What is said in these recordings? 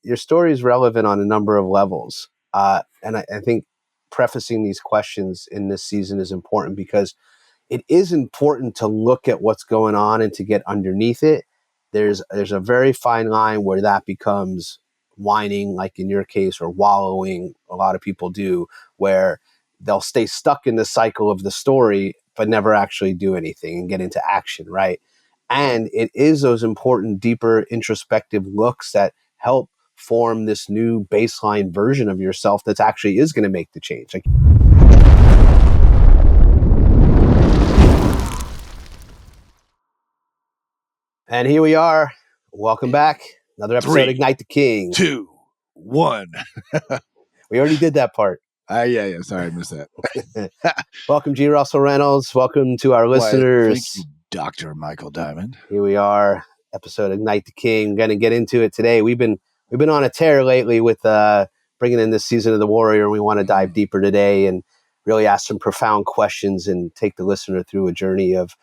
your story is relevant on a number of levels. And I think prefacing these questions in this season is important because it is important to look at what's going on and to get underneath it. There's a very fine line where that becomes whining, like in your case, or wallowing. A lot of people do, where they'll stay stuck in the cycle of the story, but never actually do anything and get into action, right? And it is those important, deeper, introspective looks that help form this new baseline version of yourself that actually is going to make the change. Like, and here we are. Welcome back. Another episode of Ignite the King. 2, 1. We already did that part. Yeah. Sorry, I missed that. Welcome, G. Russell Reynolds. Welcome to our listeners. Thank you, Dr. Michael Diamond. Here we are, episode of Ignite the King. We're going to get into it today. We've been on a tear lately with bringing in this season of The Warrior, and we want to dive deeper today and really ask some profound questions and take the listener through a journey of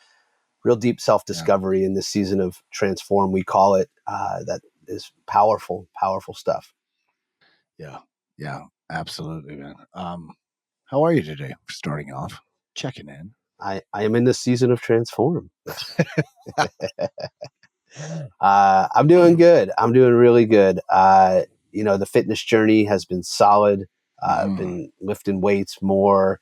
real deep self-discovery in this season of Transform, we call it. That is powerful stuff. Yeah, absolutely, man. How are you today? Starting off, checking in. I am in this season of Transform. I'm doing good. I'm doing really good. The fitness journey has been solid. I've been lifting weights more,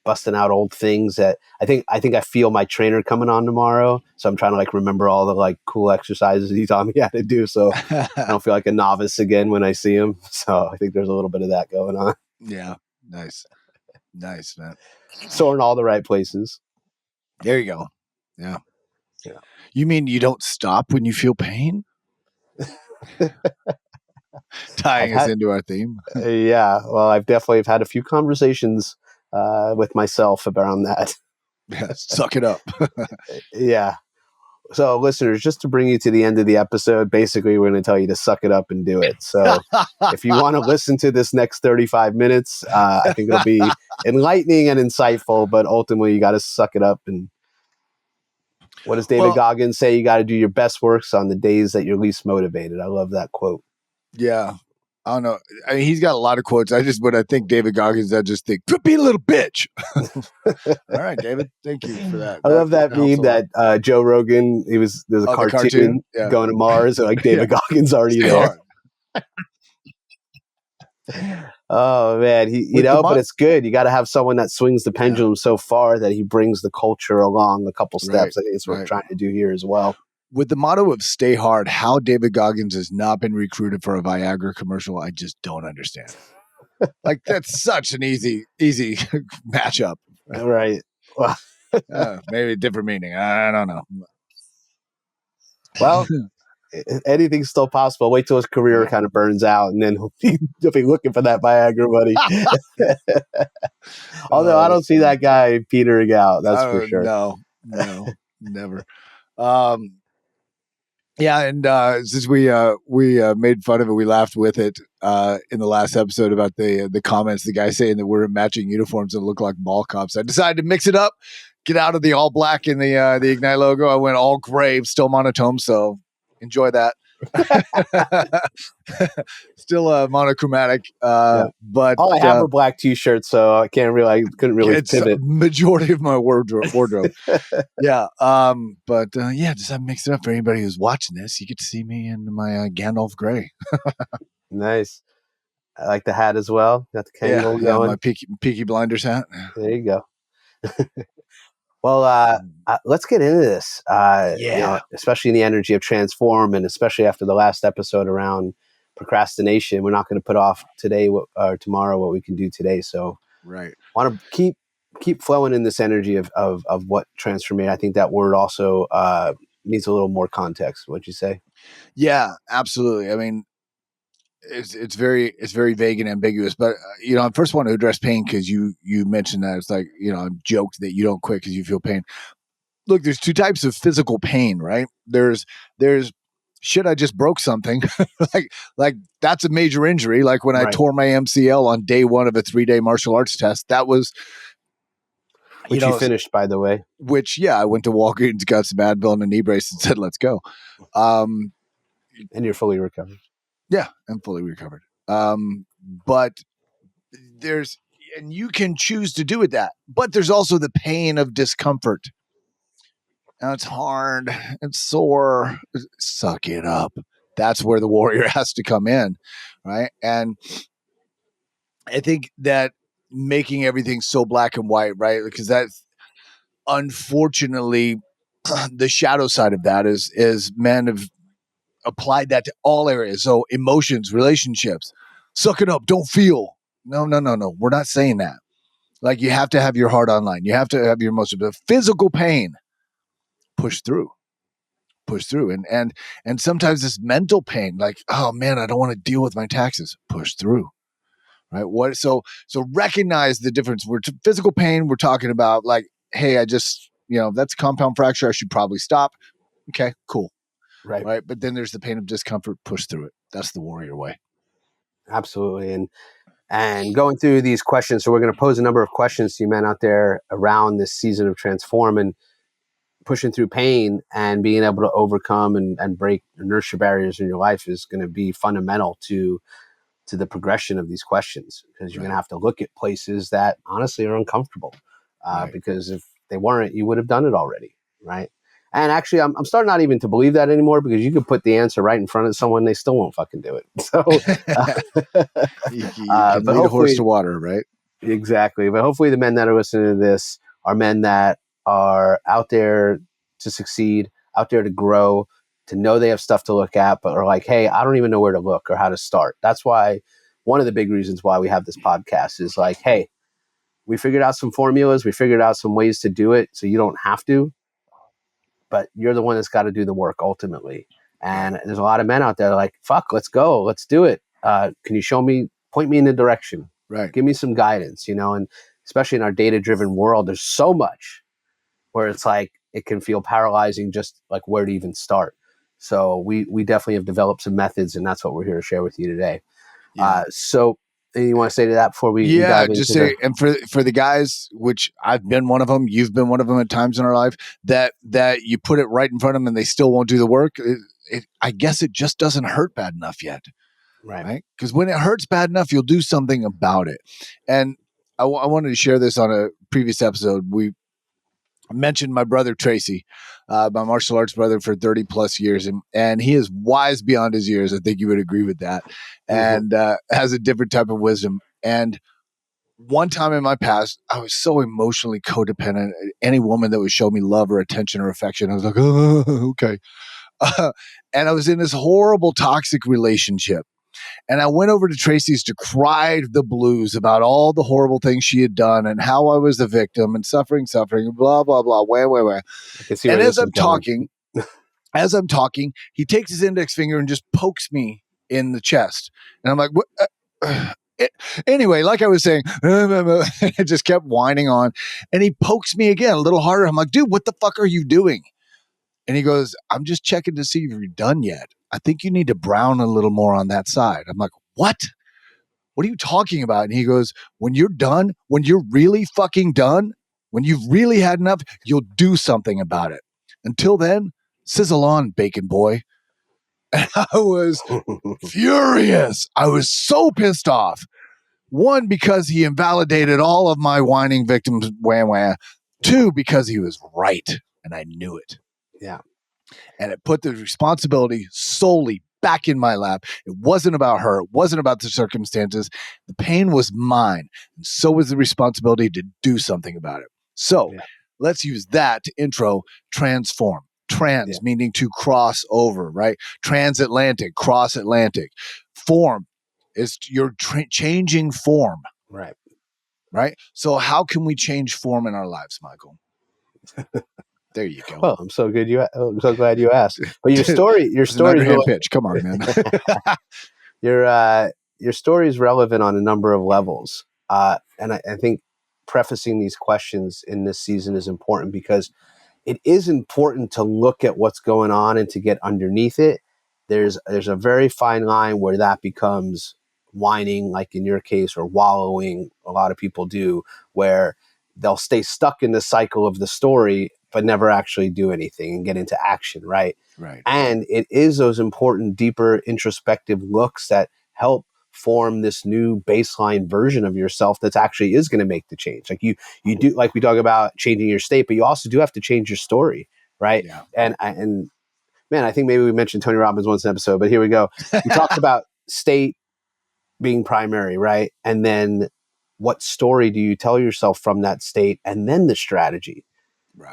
busting out old things that I think I feel my trainer coming on tomorrow. So I'm trying to remember all the cool exercises he taught me how to do. So I don't feel like a novice again when I see him. So I think there's a little bit of that going on. Yeah. Nice, man. Sore in all the right places. There you go. Yeah. You mean you don't stop when you feel pain? Tying us into our theme. Yeah. Well, I've definitely had a few conversations with myself around that. Yeah, suck it up. Yeah. So listeners, just to bring you to the end of the episode, basically we're going to tell you to suck it up and do it. So if you want to listen to this next 35 minutes, I think it'll be enlightening and insightful, but ultimately you got to suck it up. And what does David Goggins say? You got to do your best works on the days that you're least motivated. I love that quote. Yeah. I don't know. I mean, he's got a lot of quotes. When I think David Goggins, I just think, quit being a little bitch. All right, David. Thank you for that. I love that meme that Joe Rogan, there's a cartoon going to Mars, and David Goggins already there. Oh man, but it's good. You got to have someone that swings the pendulum so far that he brings the culture along a couple steps. Right, I think that's what we're trying to do here as well. With the motto of stay hard, how David Goggins has not been recruited for a Viagra commercial, I just don't understand. That's such an easy matchup. Right. Well, maybe a different meaning. I don't know. Well, anything's still possible. Wait till his career kind of burns out, and then he'll be looking for that Viagra money. Although I don't see that guy petering out. That's for sure. No, never. Yeah, and since we made fun of it, we laughed with it in the last episode about the comments, the guy saying that we're in matching uniforms and look like mall cops. I decided to mix it up, get out of the all black in the IgKnight logo. I went all gray, still monotone, so enjoy that. Still monochromatic, but I have a black T-shirt, so I couldn't really pivot. Majority of my wardrobe. Yeah, just I mixed it up for anybody who's watching this. You get to see me in my Gandalf gray. Nice. I like the hat as well. Got the Kangol going. My Peaky Blinders hat. There you go. Well, let's get into this. Especially in the energy of Transform, and especially after the last episode around procrastination, we're not going to put off today or tomorrow what we can do today. So, want to keep flowing in this energy of what transformation. I think that word also needs a little more context. What'd you say? Yeah, absolutely. I mean, it's very vague and ambiguous, but I first want to address pain because you mentioned that it's I joked that you don't quit because you feel pain. Look, there's two types of physical pain, right? There's shit. I just broke something, like that's a major injury. Like when I tore my MCL on day 1 of a 3-day martial arts test. That was which you finished, by the way. Which I went to Walgreens, got some Advil and a knee brace, and said, "Let's go." And you're fully recovered. Yeah, I'm fully recovered. But there's, and you can choose to do it that, but there's also the pain of discomfort. Now it's hard, it's sore. Suck it up. That's where the warrior has to come in, right? And I think that making everything so black and white, right? Because that's unfortunately the shadow side of that is men have applied that to all areas. So emotions, relationships, suck it up, don't feel. No, no, no, no. We're not saying that. Like you have to have your heart online. You have to have your emotions. But physical pain, push through. Push through. And sometimes this mental pain, like, oh man, I don't want to deal with my taxes. Push through. Right. So recognize the difference. Physical pain, we're talking about like, hey, I just, that's a compound fracture. I should probably stop. Okay, cool. Right. Right. But then there's the pain of discomfort, push through it. That's the warrior way. Absolutely. And going through these questions, so we're going to pose a number of questions to you men out there around this season of transform and pushing through pain and being able to overcome and break inertia barriers in your life is going to be fundamental to the progression of these questions, because you're going to have to look at places that honestly are uncomfortable, because if they weren't, you would have done it already, right? And actually, I'm starting not even to believe that anymore, because you could put the answer right in front of someone, they still won't fucking do it. So, you can but lead a horse hopefully, to water, right? exactly. But hopefully, the men that are listening to this are men that are out there to succeed, out there to grow, to know they have stuff to look at, but are like, hey, I don't even know where to look or how to start. That's why one of the big reasons why we have this podcast is like, hey, we figured out some formulas, we figured out some ways to do it so you don't have to, but you're the one that's got to do the work ultimately. And there's a lot of men out there like, fuck, let's go, let's do it. Can you show me, point me in the direction, Right. give me some guidance, and especially in our data driven world, there's so much where it's like it can feel paralyzing just like where to even start. So we definitely have developed some methods, and that's what we're here to share with you today. So anything you want to say to that before we dive Just into say, and for the guys, which I've been one of them, you've been one of them at times in our life, that you put it right in front of them and they still won't do the work. I guess it just doesn't hurt bad enough yet. Right. Because when it hurts bad enough, you'll do something about it. And I wanted to share this on a previous episode. We mentioned my brother Tracy, my martial arts brother for 30 plus years, and he is wise beyond his years. I think you would agree with that, and has a different type of wisdom. And one time in my past, I was so emotionally codependent. Any woman that would show me love or attention or affection, I was like, oh, okay. And I was in this horrible toxic relationship. And I went over to Tracy's to cry the blues about all the horrible things she had done and how I was the victim and suffering, blah, blah, blah, wah. I can see And where this is going. as I'm talking, he takes his index finger and just pokes me in the chest. And I'm like, what? Anyway, like I was saying, I just kept whining on. And he pokes me again a little harder. I'm like, dude, what the fuck are you doing? And he goes, I'm just checking to see if you're done yet. I think you need to brown a little more on that side. I'm like, what? What are you talking about? And he goes, when you're done, when you're really fucking done, when you've really had enough, you'll do something about it. Until then, sizzle on, bacon boy. And I was furious. I was so pissed off. One, because he invalidated all of my whining victims, wah. Two, because he was right. And I knew it. Yeah. And it put the responsibility solely back in my lap. It wasn't about her. It wasn't about the circumstances. The pain was mine. And so was the responsibility to do something about it. So let's use that to intro transform. Trans meaning to cross over, right? Transatlantic, cross Atlantic. Form is you're changing form. Right. Right. So how can we change form in our lives, Michael? There you go. Well, I'm so glad you asked. But your story is underhand pitch. Come on, man. your story is relevant on a number of levels, and I think prefacing these questions in this season is important, because it is important to look at what's going on and to get underneath it. There's a very fine line where that becomes whining, like in your case, or wallowing. A lot of people do, where they'll stay stuck in the cycle of the story, but never actually do anything and get into action, right? Right. And it is those important, deeper, introspective looks that help form this new baseline version of yourself that's actually is going to make the change. Like you do, like we talk about changing your state, but you also do have to change your story, right? Yeah. And man, I think maybe we mentioned Tony Robbins once in an episode, but here we go. He talks about state being primary, right? And then what story do you tell yourself from that state, and then the strategy,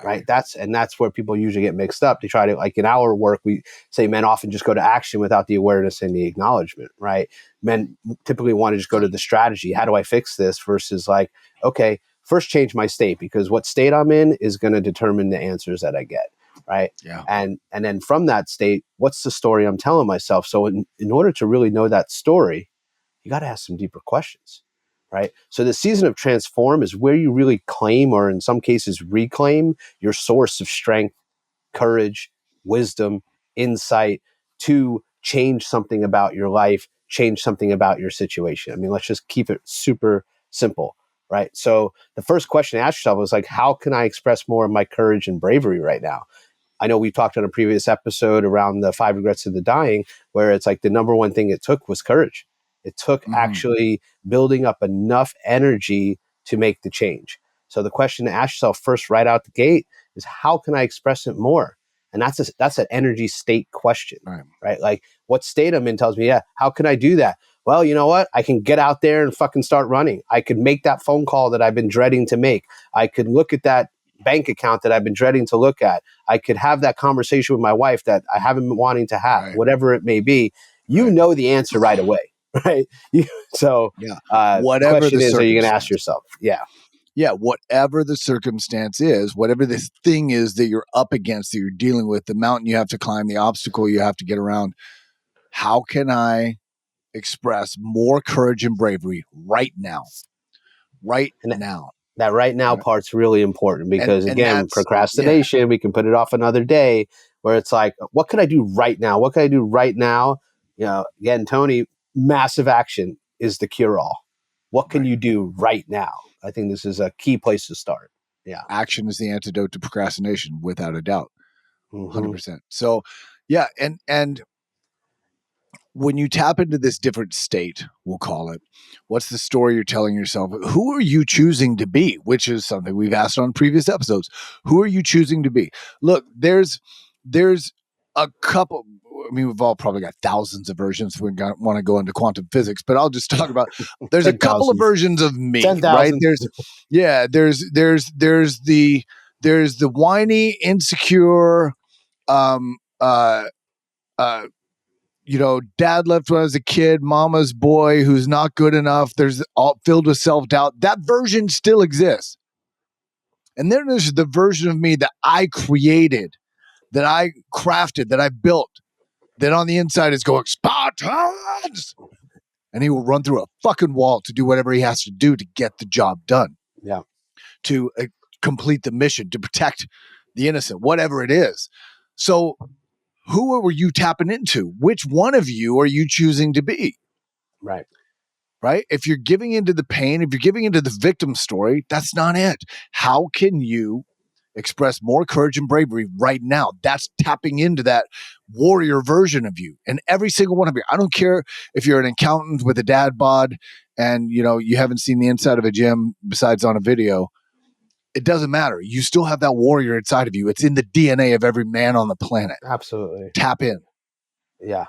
right? That's where people usually get mixed up. They try to, like in our work, we say men often just go to action without the awareness and the acknowledgement, right? Men typically want to just go to the strategy. How do I fix this? Versus like, okay, first change my state, because what state I'm in is going to determine the answers that I get, right? Yeah. And then from that state, what's the story I'm telling myself? So in order to really know that story, you got to ask some deeper questions, right? So the season of transform is where you really claim, or in some cases reclaim, your source of strength, courage, wisdom, insight to change something about your life, change something about your situation. I mean, let's just keep it super simple, right? So the first question to ask yourself is like, how can I express more of my courage and bravery right now? I know we talked on a previous episode around the 5 regrets of the dying, where it's like the number one thing it took was courage. It took actually building up enough energy to make the change. So the question to ask yourself first, right out the gate, is how can I express it more? And that's an energy state question, right? Like what state I'm in tells me, yeah, how can I do that? Well, you know what? I can get out there and fucking start running. I could make that phone call that I've been dreading to make. I could look at that bank account that I've been dreading to look at. I could have that conversation with my wife that I haven't been wanting to have, whatever it may be. You know the answer right away, right? So the question is, are you going to ask yourself? Yeah, whatever the circumstance is, whatever this thing is that you're up against, that you're dealing with, the mountain you have to climb, the obstacle you have to get around, how can I express more courage and bravery right now? That right now part's really important, because again, procrastination, we can put it off another day, where it's like, what can I do right now? What can I do right now? You know, again, Tony, massive action is the cure all. What can you do right now? I think this is a key place to start. Yeah. Action is the antidote to procrastination, without a doubt. 100%. So, yeah. And when you tap into this different state, we'll call it, what's the story you're telling yourself? Who are you choosing to be? Which is something we've asked on previous episodes. Who are you choosing to be? Look, there's a couple. I mean, we've all probably got thousands of versions. We want to go into quantum physics, but I'll just talk about. There's a couple of versions of me, 10,000. right? There's the whiny, insecure, you know, dad left when I was a kid, mama's boy who's not good enough. There's all filled with self-doubt. That version still exists. And then there's the version of me that I created, that I crafted, that I built, that on the inside is going, Spartans! And he will run through a fucking wall to do whatever he has to do to get the job done. Yeah. To complete the mission, to protect the innocent, whatever it is. So who were you tapping into? Which one of you are you choosing to be? Right. Right? If you're giving into the pain, if you're giving into the victim story, that's not it. How can you express more courage and bravery right now? That's tapping into that warrior version of you. And every single one of you, I don't care if you're an accountant with a dad bod and you know you haven't seen the inside of a gym besides on a video. It doesn't matter. You still have that warrior inside of you. It's in the DNA of every man on the planet. Absolutely. Tap in. Yeah.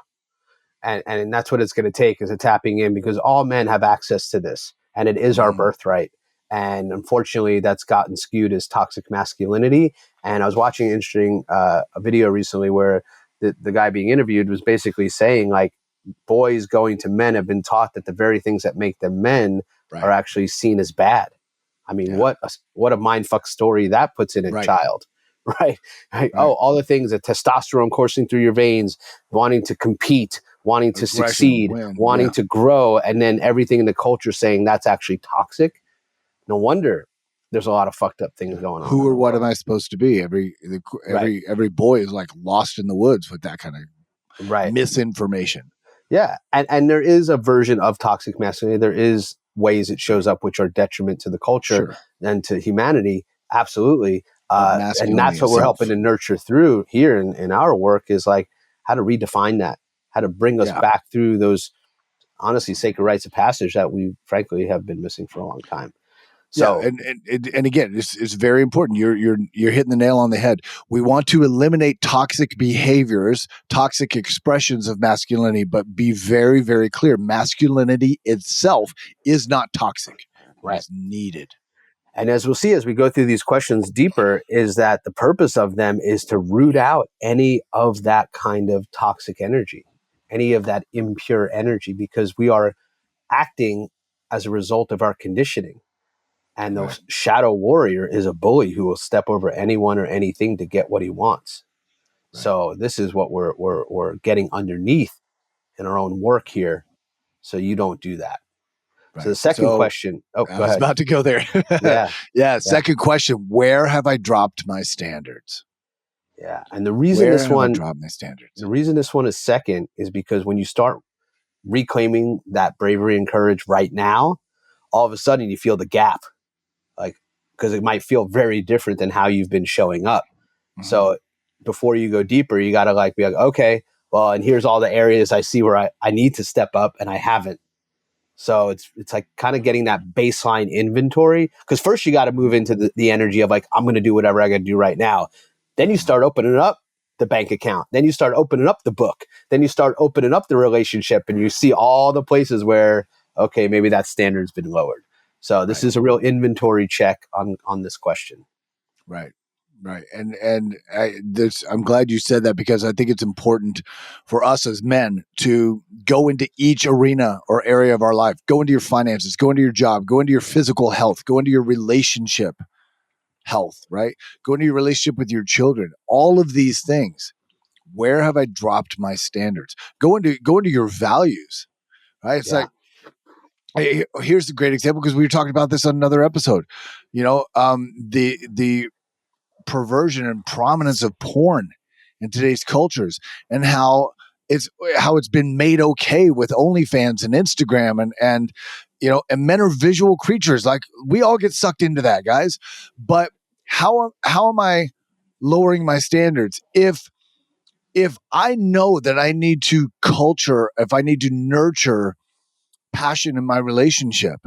And that's what it's going to take, is a tapping in, because all men have access to this, and it is our birthright. And unfortunately, that's gotten skewed as toxic masculinity. And I was watching an interesting a video recently where the guy being interviewed was basically saying, like, boys going to men have been taught that the very things that make them men are actually seen as bad. I mean, what a mindfuck story that puts in a child, right? Oh, all the things, that testosterone coursing through your veins, wanting to compete, wanting to succeed, wanting to grow, and then everything in the culture saying that's actually toxic. No wonder there's a lot of fucked up things going on. Who or what am I supposed to be? Every boy is like lost in the woods with that kind of misinformation. Yeah, and there is a version of toxic masculinity. There is ways it shows up which are detriment to the culture and to humanity. Absolutely. That And masculinity that's what we're itself. helping to nurture through here in our work, is like how to redefine that, how to bring us back through those honestly sacred rites of passage that we frankly have been missing for a long time. So and again, it's very important. You're hitting the nail on the head. We want to eliminate toxic behaviors, toxic expressions of masculinity, but be very, very clear: masculinity itself is not toxic. It is needed. And as we'll see as we go through these questions deeper, is that the purpose of them is to root out any of that kind of toxic energy, any of that impure energy, because we are acting as a result of our conditioning. And the shadow warrior is a bully who will step over anyone or anything to get what he wants. So this is what we're getting underneath in our own work here, so you don't do that. So the second question. Oh, I go was ahead. about to go there. Yeah. Second question: where have I dropped my standards? Yeah, and the reason Where this have I one, dropped my standards? the reason this one is second is because when you start reclaiming that bravery and courage right now, all of a sudden you feel the gap, like, because it might feel very different than how you've been showing up. So before you go deeper, you got to like be like, okay, well, and here's all the areas I see where I need to step up and I haven't. So it's like kind of getting that baseline inventory, because first you got to move into the energy of like, I'm going to do whatever I got to do right now. Then you start opening up the bank account. Then you start opening up the book. Then you start opening up the relationship, and you see all the places where, okay, maybe that standard's been lowered. So this is a real inventory check on this question. Right. And I'm glad you said that, because I think it's important for us as men to go into each arena or area of our life. Go into your finances, go into your job, go into your physical health, go into your relationship health, right? Go into your relationship with your children. All of these things. Where have I dropped my standards? Go into your values, right? It's like, here's a great example, because we were talking about this on another episode. The perversion and prominence of porn in today's cultures, and how it's been made okay with OnlyFans and Instagram, and and men are visual creatures. Like, we all get sucked into that, guys. But how am I lowering my standards if I know that I need to if I need to nurture passion in my relationship,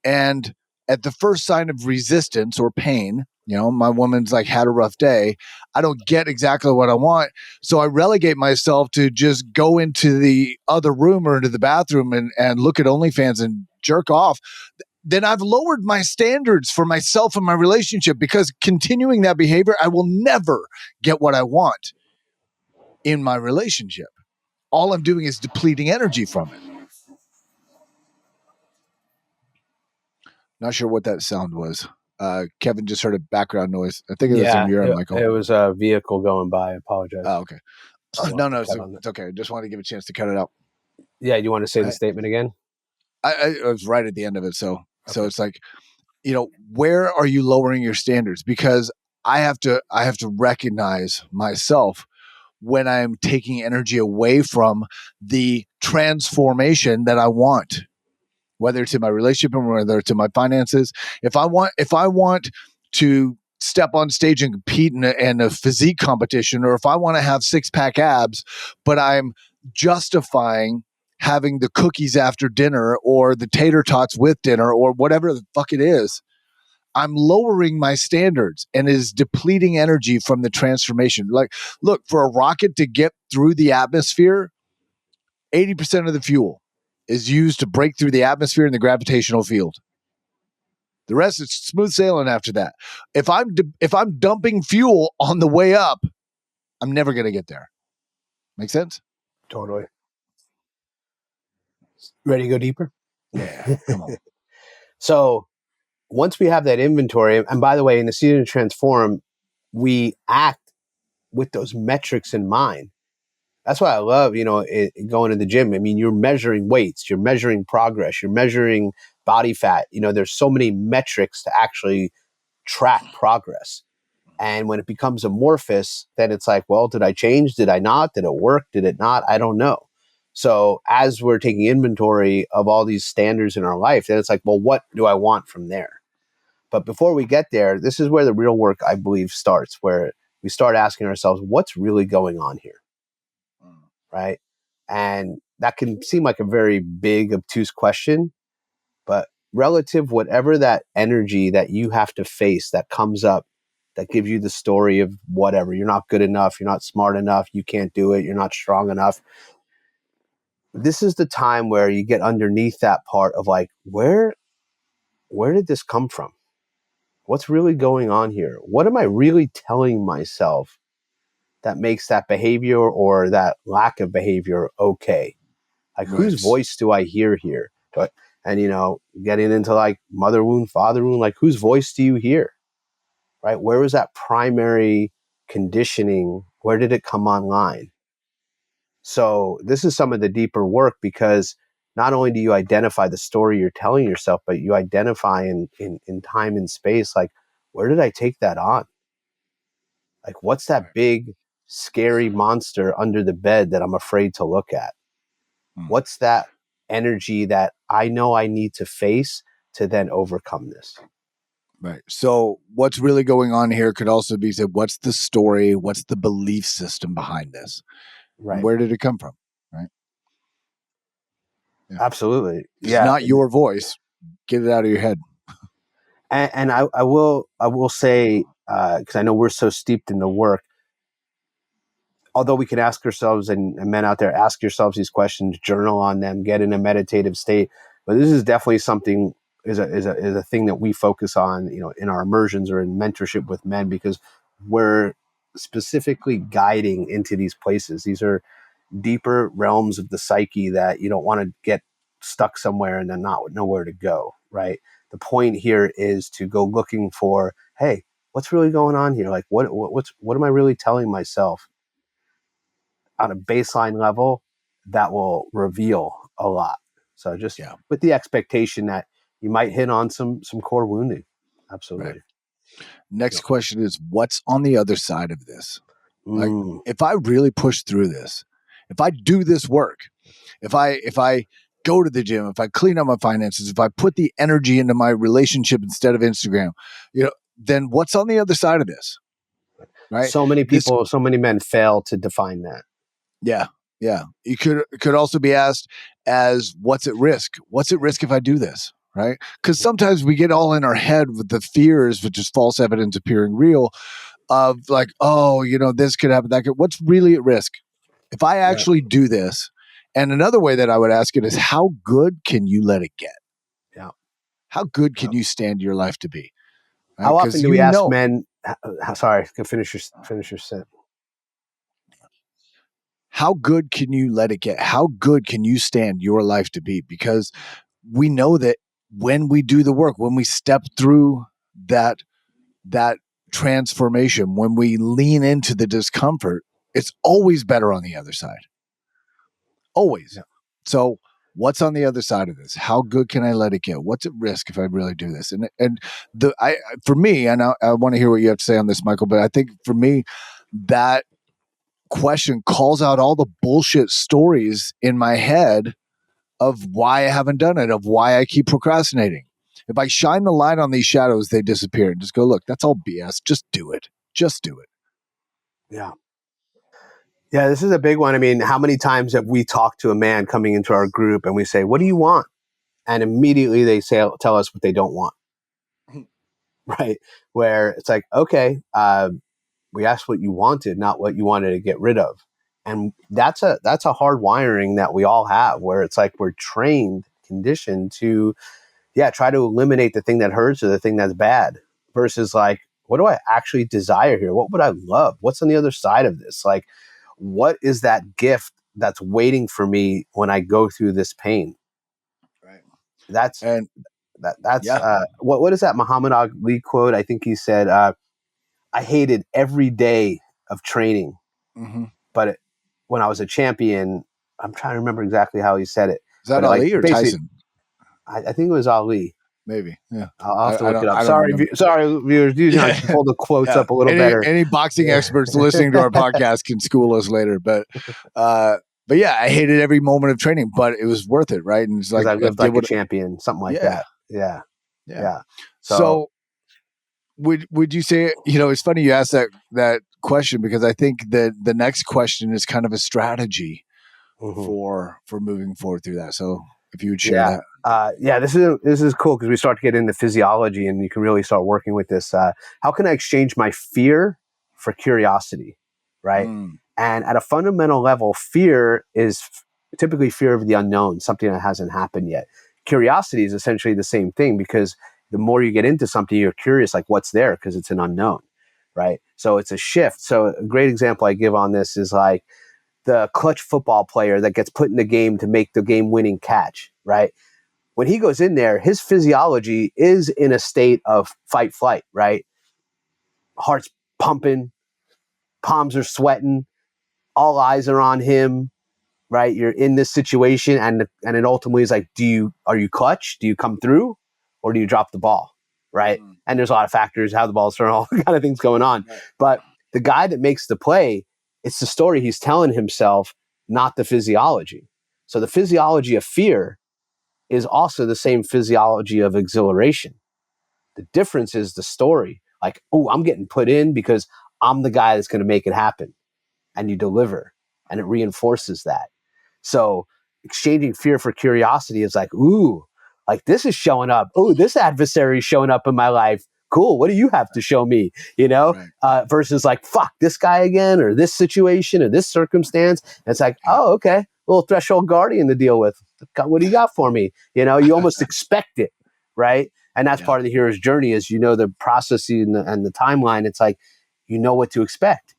and at the first sign of resistance or pain, my woman's like had a rough day, I don't get exactly what I want, so I relegate myself to just go into the other room or into the bathroom and look at OnlyFans and jerk off. Then I've lowered my standards for myself and my relationship, because continuing that behavior, I will never get what I want in my relationship. All I'm doing is depleting energy from it. Not sure what that sound was. Kevin just heard a background noise. I think it was on your end, Michael. It was a vehicle going by. I apologize. Oh, okay. No, it's okay. Just wanted to give a chance to cut it out. Yeah, you want to say the statement again? I was right at the end of it. So it's like, where are you lowering your standards? Because I have to recognize myself when I'm taking energy away from the transformation that I want, whether it's in my relationship or whether it's in my finances. If I want to step on stage and compete in a physique competition, or if I want to have 6-pack abs, but I'm justifying having the cookies after dinner or the tater tots with dinner or whatever the fuck it is, I'm lowering my standards and is depleting energy from the transformation. Like, look, for a rocket to get through the atmosphere, 80% of the fuel is used to break through the atmosphere and the gravitational field. The rest is smooth sailing after that. If I'm dumping fuel on the way up, I'm never going to get there. Make sense? Totally. Ready to go deeper? Yeah, come on. So once we have that inventory, and by the way, in the season to transform, we act with those metrics in mind. That's why I love, going to the gym. I mean, you're measuring weights, you're measuring progress, you're measuring body fat. There's so many metrics to actually track progress. And when it becomes amorphous, then it's like, well, did I change? Did I not? Did it work? Did it not? I don't know. So as we're taking inventory of all these standards in our life, then it's like, well, what do I want from there? But before we get there, this is where the real work, I believe, starts, where we start asking ourselves, what's really going on here? Right. And that can seem like a very big, obtuse question, but relative, whatever that energy that you have to face that comes up, that gives you the story of whatever, you're not good enough, you're not smart enough, you can't do it, you're not strong enough. This is the time where you get underneath that part of like, where did this come from? What's really going on here? What am I really telling myself that makes that behavior or that lack of behavior okay? Like, whose Right. voice do I hear here? And, getting into like mother wound, father wound, like whose voice do you hear? Right? Where was that primary conditioning? Where did it come online? So this is some of the deeper work, because not only do you identify the story you're telling yourself, but you identify in time and space, like, where did I take that on? Like, what's that big, scary monster under the bed that I'm afraid to look at? What's that energy that I know I need to face to then overcome this? Right. So what's really going on here could also be said, what's the story? What's the belief system behind this? Right. Where did it come from? Right. Yeah. Absolutely. It's Yeah. not your voice. Get it out of your head. And I will say, because I know we're so steeped in the work, although we can ask ourselves, and men out there, ask yourselves these questions, journal on them, get in a meditative state. But this is definitely something, is a thing that we focus on, in our immersions or in mentorship with men, because we're specifically guiding into these places. These are deeper realms of the psyche that you don't want to get stuck somewhere and then not know where to go, right? The point here is to go looking for, hey, what's really going on here? Like, what am I really telling myself on a baseline level that will reveal a lot? So just with the expectation that you might hit on some core wounding. Absolutely. Right. Next question is, what's on the other side of this? Like, if I really push through this, if I do this work, if I go to the gym, if I clean up my finances, if I put the energy into my relationship instead of Instagram, then what's on the other side of this? Right. So many people, so many men fail to define that. Yeah. Yeah. You could also be asked as, what's at risk? What's at risk if I do this? Right. Because sometimes we get all in our head with the fears, which is false evidence appearing real, of like, oh, this could happen, that could. What's really at risk if I actually do this? And another way that I would ask it is, how good can you let it get? Yeah. How good can you stand your life to be? Right? How often do we ask men? Sorry, finish your sentence. How good can you let it get? How good can you stand your life to be? Because we know that when we do the work, when we step through that transformation, when we lean into the discomfort, it's always better on the other side. Always. Yeah. So what's on the other side of this? How good can I let it get? What's at risk if I really do this? For me, and I want to hear what you have to say on this, Michael, but I think for me, that question calls out all the bullshit stories in my head of why I haven't done it, of why I keep procrastinating. If I shine the light on these shadows, they disappear. And just go, look, that's all BS. Just do it. Just do it. Yeah. Yeah, this is a big one. I mean, how many times have we talked to a man coming into our group and we say, what do you want? And immediately they tell us what they don't want. Right. Where it's like, okay, we asked what you wanted, not what you wanted to get rid of. And that's a hard wiring that we all have, where it's like we're trained, conditioned to, try to eliminate the thing that hurts or the thing that's bad, versus like, what do I actually desire here? What would I love? What's on the other side of this? Like, what is that gift that's waiting for me when I go through this pain? Right. That's And that's what is that Muhammad Ali quote? I think he said, I hated every day of training, but when I was a champion, I'm trying to remember exactly how he said it. Is that But like, Ali or basically, Tyson? I think it was Ali. Maybe. Yeah. I'll have to look it up. I don't Sorry, remember. sorry, viewers. I should pull the quotes up a little better. Any boxing experts listening to our podcast can school us later. But yeah, I hated every moment of training, but it was worth it, right? And it's Because like I lived like a champion, something like that. Yeah. Yeah. So would you say, it's funny you asked that question, because I think that the next question is kind of a strategy Mhm. for moving forward through that. So if you would share Yeah. that. Yeah, this is cool because we start to get into physiology and you can really start working with this. How can I exchange my fear for curiosity, right? Mm, And at a fundamental level, fear is typically fear of the unknown, something that hasn't happened yet. Curiosity is essentially the same thing because the more you get into something, you're curious, like what's there because it's an unknown, right? So it's a shift. So a great example I give on this is like the clutch football player that gets put in the game to make the game winning catch, right? When he goes in there, his physiology is in a state of fight flight, right? Heart's pumping, palms are sweating, all eyes are on him, right? You're in this situation, and it ultimately is like, are you clutch? Do you come through, or do you drop the ball, right? mm, And there's a lot of factors, how the ball's thrown, all kind of things going on. right. But the guy that makes the play, it's the story he's telling himself, not the physiology. So the physiology of fear is also the same physiology of exhilaration. The difference is the story. Like, oh, I'm getting put in because I'm the guy that's going to make it happen. And you deliver, and it reinforces that. So exchanging fear for curiosity is like, ooh, like this is showing up. Oh, this adversary is showing up in my life. Cool. What do you have to show me? Right. Versus like, fuck this guy again, or this situation, or this circumstance. And it's like, Yeah. oh, okay, little threshold guardian to deal with. What do you got for me? You almost expect it, right? And that's Yeah. part of the hero's journey is the process and the timeline. It's like you know what to expect.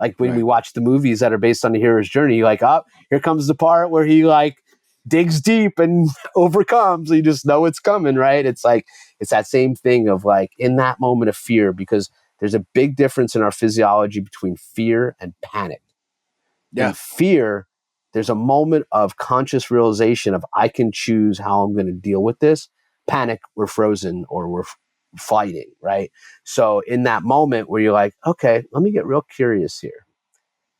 Like when we Right. watch the movies that are based on the hero's journey, you're like, oh, here comes the part where he like digs deep and overcomes. You just know it's coming, right? It's like, it's that same thing of like in that moment of fear, because there's a big difference in our physiology between fear and panic. In Yeah. fear, there's a moment of conscious realization of I can choose how I'm going to deal with this. Panic, we're frozen or we're fighting, right? So in that moment where you're like, okay, let me get real curious here.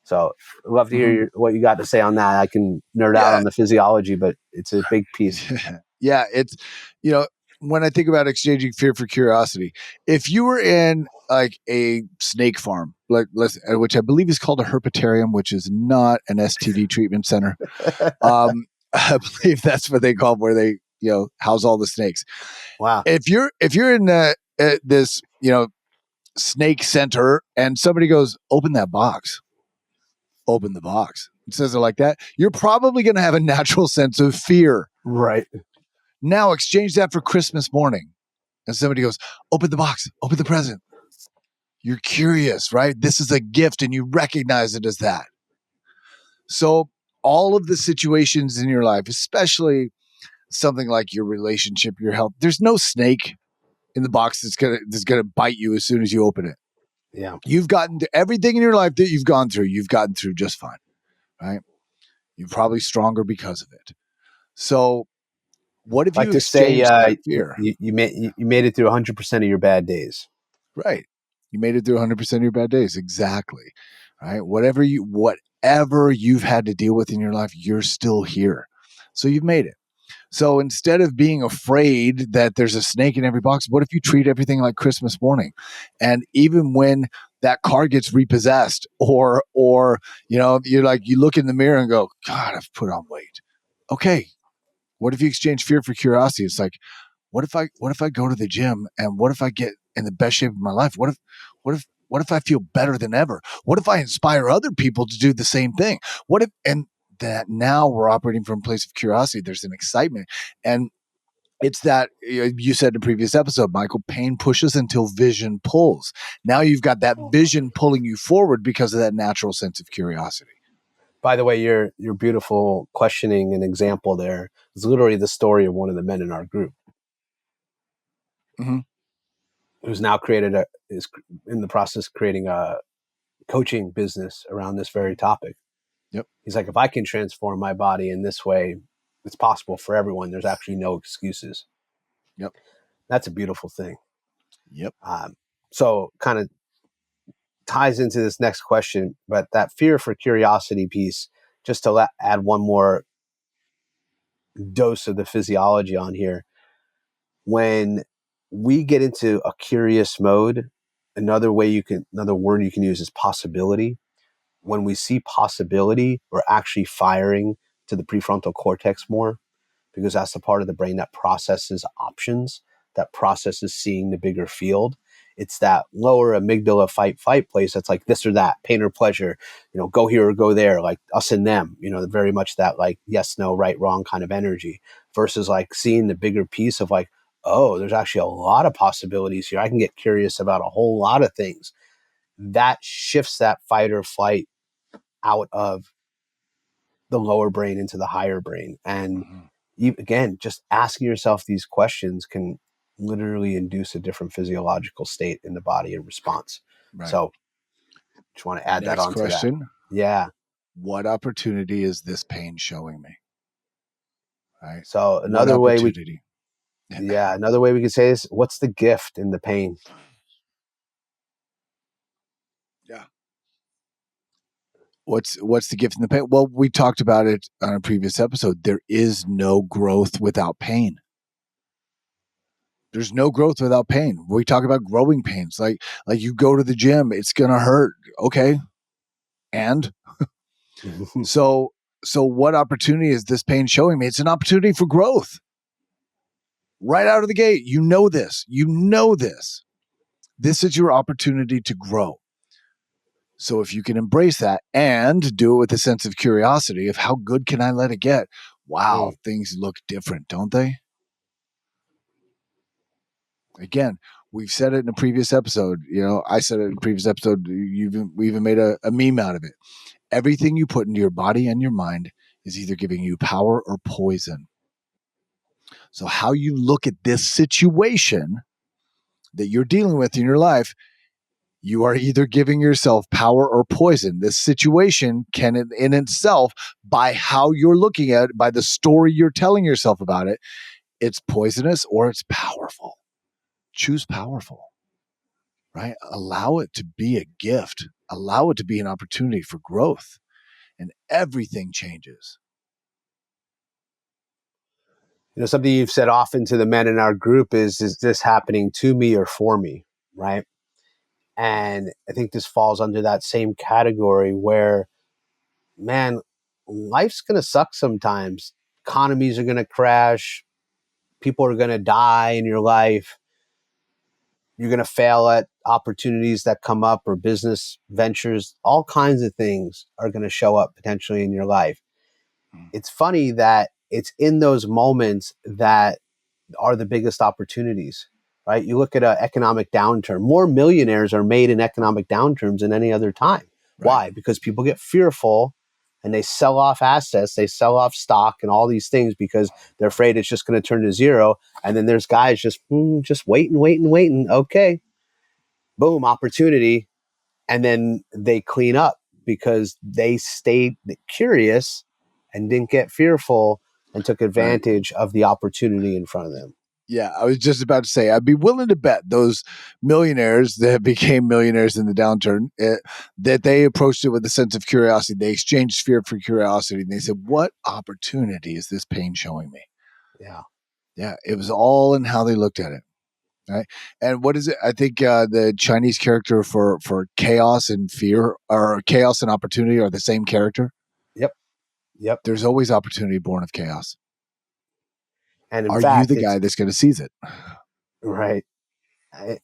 So I'd love to hear Mhm. what you got to say on that. I can nerd out Yeah. on the physiology, but it's a big piece. Yeah. It's, you know, when I think about exchanging fear for curiosity, if you were in like a snake farm, like which I believe is called a herpetarium, which is not an STD treatment center. I believe that's what they call where they, house all the snakes. Wow. If you're in this, snake center and somebody goes, open that box, open the box, it says it like that, you're probably going to have a natural sense of fear. Right. Now exchange that for Christmas morning. And somebody goes, open the box, open the present. You're curious, right? This is a gift and you recognize it as that. So all of the situations in your life, especially something like your relationship, your health, there's no snake in the box that's gonna bite you as soon as you open it. Yeah. You've gotten to everything in your life that you've gotten through just fine, right? You're probably stronger because of it. So what if I like you to say, exchanged that fear? you made it through 100% of your bad days. Right. You made it through 100% of your bad days. Exactly. Right. Whatever you've had to deal with in your life, you're still here. So you've made it. So instead of being afraid that there's a snake in every box, what if you treat everything like Christmas morning? And even when that car gets repossessed or you look in the mirror and go, God, I've put on weight. Okay. What if you exchange fear for curiosity? It's like, what if I go to the gym and what if I get in the best shape of my life? What if I feel better than ever? What if I inspire other people to do the same thing? What if and that now we're operating from a place of curiosity. There's an excitement. And it's that you said in a previous episode, Michael, pain pushes until vision pulls. Now you've got that vision pulling you forward because of that natural sense of curiosity. By the way, your beautiful questioning and example there is literally the story of one of the men in our group Mm-hmm. who's now is in the process of creating a coaching business around this very topic. Yep. He's like, if I can transform my body in this way, it's possible for everyone. There's actually no excuses. Yep. That's a beautiful thing. Yep. So kind of ties into this next question, but that fear for curiosity piece, just to add one more dose of the physiology on here. When we get into a curious mode. Another word you can use is possibility. When we see possibility, we're actually firing to the prefrontal cortex more, because that's the part of the brain that processes options, that processes seeing the bigger field. It's that lower amygdala fight place that's like this or that, pain or pleasure, go here or go there, like us and them, very much that like yes, no, right, wrong kind of energy, versus like seeing the bigger piece of like, oh, there's actually a lot of possibilities here. I can get curious about a whole lot of things. That shifts that fight or flight out of the lower brain into the higher brain. And again, just asking yourself these questions can literally induce a different physiological state in the body in response. Right. So just want to add that Next onto that. question. Yeah. What opportunity is this pain showing me? Right. So What another way we could say is, what's the gift in the pain? Yeah. What's the gift in the pain? Well, we talked about it on a previous episode. There is no growth without pain. There's no growth without pain. We talk about growing pains. Like you go to the gym, it's gonna hurt. Okay. And so what opportunity is this pain showing me? It's an opportunity for growth. Right out of the gate. You know this. This is your opportunity to grow. So if you can embrace that and do it with a sense of curiosity of how good can I let it get? Wow, things look different, don't they? Again, we've said it in a previous episode. I said it in a previous episode. We even made a meme out of it. Everything you put into your body and your mind is either giving you power or poison. So how you look at this situation that you're dealing with in your life, you are either giving yourself power or poison. This situation can, in itself, by how you're looking at it, by the story you're telling yourself about it, it's poisonous or it's powerful. Choose powerful, right? Allow it to be a gift. Allow it to be an opportunity for growth, and everything changes. Something you've said often to the men in our group is this happening to me or for me, right? And I think this falls under that same category where, man, life's going to suck sometimes. Economies are going to crash. People are going to die in your life. You're going to fail at opportunities that come up, or business ventures. All kinds of things are going to show up potentially in your life. It's funny that it's in those moments that are the biggest opportunities, right? You look at an economic downturn, more millionaires are made in economic downturns than any other time. Right. Why? Because people get fearful and they sell off assets, they sell off stock and all these things because they're afraid it's just going to turn to zero. And then there's guys just waiting. Okay, boom, opportunity. And then they clean up because they stayed curious and didn't get fearful and took advantage of the opportunity in front of them. Yeah, I was just about to say, I'd be willing to bet those millionaires that became millionaires in the downturn, that they approached it with a sense of curiosity. They exchanged fear for curiosity. And they said, what opportunity is this pain showing me? Yeah. Yeah, it was all in how they looked at it. Right. And what is it? I think the Chinese character for chaos and fear, or chaos and opportunity, are the same character. Yep. There's always opportunity born of chaos. And in are fact, you the guy that's going to seize it? Right.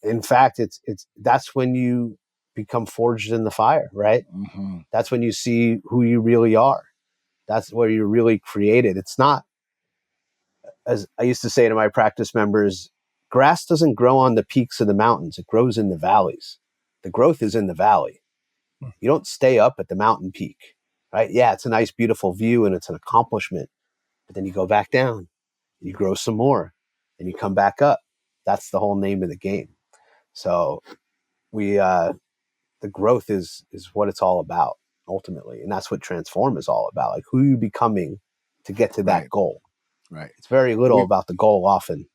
In fact, it's that's when you become forged in the fire, right? Mm-hmm. That's when you see who you really are. That's where you're really created. It's not, as I used to say to my practice members, grass doesn't grow on the peaks of the mountains. It grows in the valleys. The growth is in the valley. You don't stay up at the mountain peak, right? Yeah, it's a nice, beautiful view and it's an accomplishment. But then you go back down, you grow some more, and you come back up. That's the whole name of the game. So the growth is what it's all about ultimately, and that's what transform is all about. Like, who are you becoming to get to that goal? Right. It's very little about the goal often.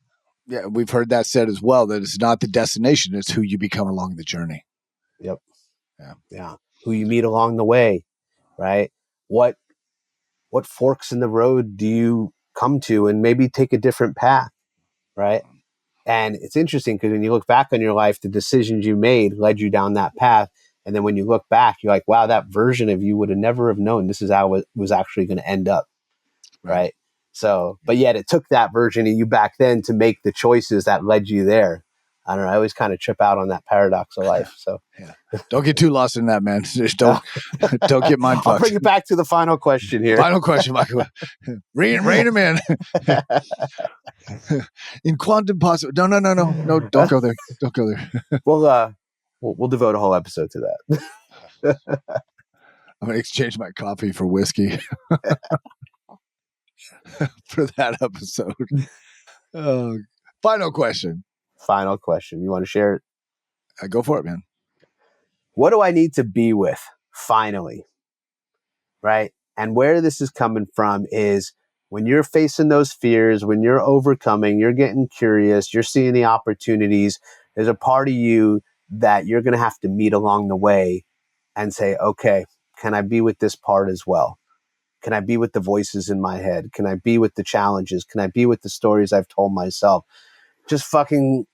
Yeah, we've heard that said as well, that it's not the destination, it's who you become along the journey. Yep. Yeah. Who you meet along the way, right? What forks in the road do you come to and maybe take a different path, right? And it's interesting because when you look back on your life, the decisions you made led you down that path. And then when you look back, you're like, wow, that version of you would have never have known this is how it was actually going to end up. Right. So, but yet it took that version of you back then to make the choices that led you there. I don't know. I always kind of trip out on that paradox of life. So yeah, don't get too lost in that, man. Just don't get mind fucked. I'll bring it back to the final question here. Final question, Michael. Rein him in. In quantum possible. No. Don't go there. Don't go there. We'll devote a whole episode to that. I'm gonna exchange my coffee for whiskey for that episode. Final question. Final question. You want to share it? Go for it, man. What do I need to be with finally? Right? And where this is coming from is when you're facing those fears, when you're overcoming, you're getting curious, you're seeing the opportunities, there's a part of you that you're going to have to meet along the way and say, okay, can I be with this part as well? Can I be with the voices in my head? Can I be with the challenges? Can I be with the stories I've told myself? Just fucking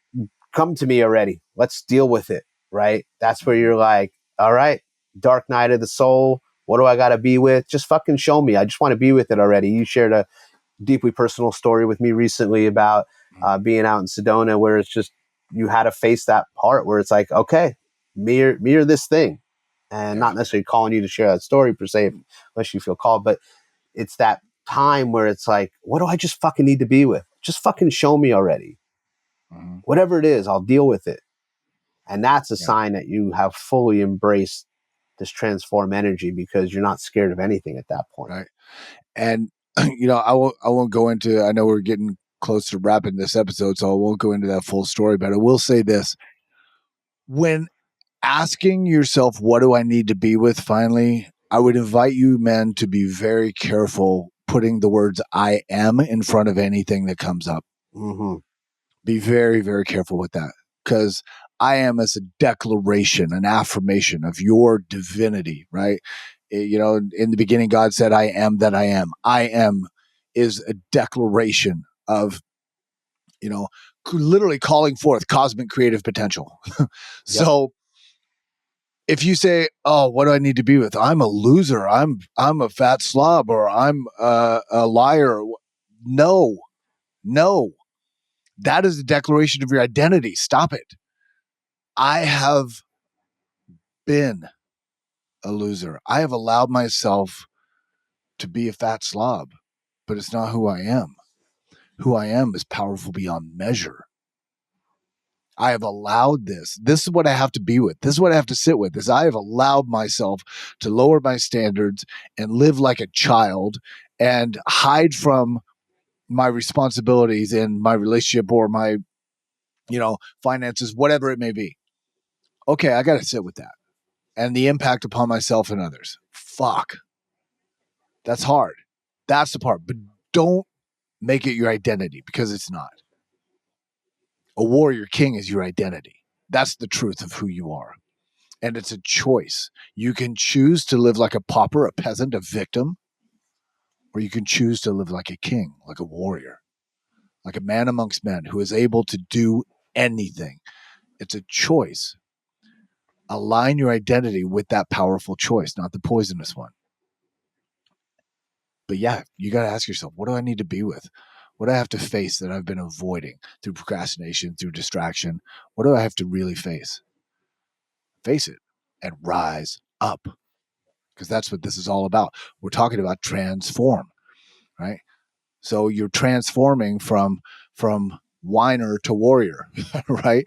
come to me already. Let's deal with it, right? That's where you're like, all right, dark night of the soul. What do I got to be with? Just fucking show me. I just want to be with it already. You shared a deeply personal story with me recently about being out in Sedona where it's just, you had to face that part where it's like, okay, me or this thing. And not necessarily calling you to share that story per se, unless you feel called, but it's that time where it's like, what do I just fucking need to be with? Just fucking show me already. Mm-hmm. Whatever it is, I'll deal with it. And that's a sign that you have fully embraced this transform energy because you're not scared of anything at that point. Right. And, I won't go into, I know we're getting close to wrapping this episode, so I won't go into that full story, but I will say this. When asking yourself, what do I need to be with finally, I would invite you, men, to be very careful putting the words I am in front of anything that comes up. Mm-hmm. Be very, very careful with that, because I am is a declaration, an affirmation of your divinity, right? In the beginning, God said, I am that I am. I am is a declaration of, literally calling forth cosmic creative potential. So if you say, oh, what do I need to be with? I'm a loser. I'm a fat slob, or I'm a liar. No. That is a declaration of your identity. Stop it. I have been a loser. I have allowed myself to be a fat slob, but it's not who I am. Who I am is powerful beyond measure. I have allowed this. This is what I have to be with. This is what I have to sit with. Is I have allowed myself to lower my standards and live like a child and hide from my responsibilities in my relationship or my, finances, whatever it may be. Okay, I got to sit with that. And the impact upon myself and others. Fuck. That's hard. That's the part. But don't make it your identity, because it's not. A warrior king is your identity. That's the truth of who you are. And it's a choice. You can choose to live like a pauper, a peasant, a victim, or you can choose to live like a king, like a warrior, like a man amongst men who is able to do anything. It's a choice. Align your identity with that powerful choice, not the poisonous one. But yeah, you got to ask yourself, what do I need to be with? What do I have to face that I've been avoiding through procrastination, through distraction? What do I have to really face? Face it and rise up, because that's what this is all about. We're talking about transform, right? So you're transforming from whiner to warrior, right?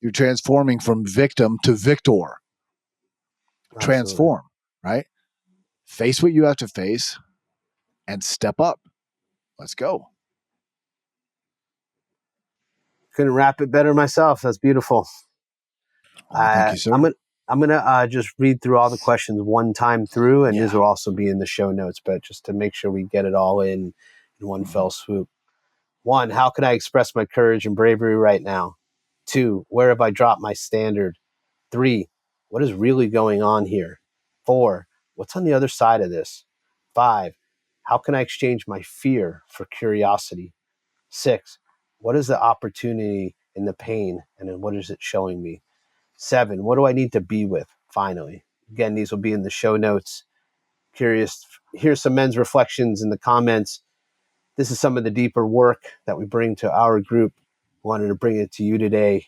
You're transforming from victim to victor. Transform, right? Face what you have to face and step up. Let's go. Couldn't wrap it better myself. That's beautiful. Thank you, sir. I'm gonna just read through all the questions one time through, and these will also be in the show notes, but just to make sure we get it all in one fell swoop. 1, how can I express my courage and bravery right now? 2, where have I dropped my standard? 3, what is really going on here? 4, what's on the other side of this? 5, how can I exchange my fear for curiosity? 6, What is the opportunity in the pain? And then what is it showing me? 7, what do I need to be with finally? Again, these will be in the show notes. Curious, here's some men's reflections in the comments. This is some of the deeper work that we bring to our group. Wanted to bring it to you today.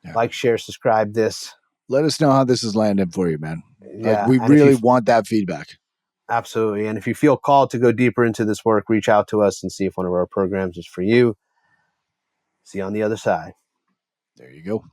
Yeah. Like, share, subscribe this. Let us know how this is landing for you, man. Yeah. We and really want that feedback. Absolutely. And if you feel called to go deeper into this work, reach out to us and see if one of our programs is for you. See you on the other side. There you go.